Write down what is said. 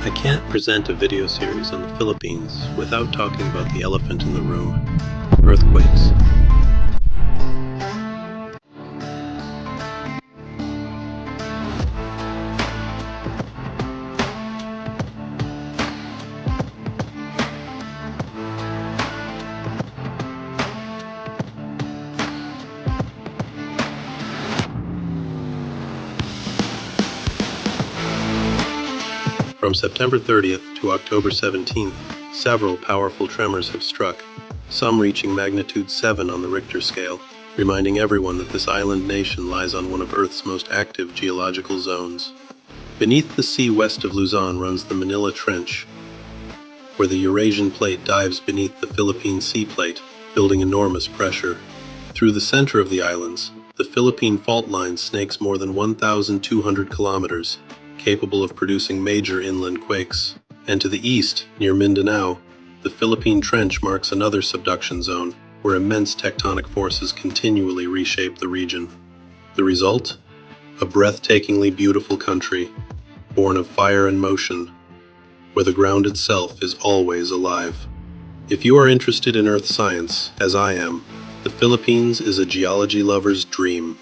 I can't present a video series on the Philippines without talking about the elephant in the room, earthquakes. From September 30th to October 17th, several powerful tremors have struck, some reaching magnitude 7 on the Richter scale, reminding everyone that this island nation lies on one of Earth's most active geological zones. Beneath the sea west of Luzon runs the Manila Trench, where the Eurasian plate dives beneath the Philippine sea plate, building enormous pressure. Through the center of the islands, the Philippine Fault Line snakes more than 1,200 kilometers, capable of producing major inland quakes. And to the east, near Mindanao, the Philippine Trench marks another subduction zone, where immense tectonic forces continually reshape the region. The result? A breathtakingly beautiful country, born of fire and motion, where the ground itself is always alive. If you are interested in earth science, as I am, the Philippines is a geology lover's dream.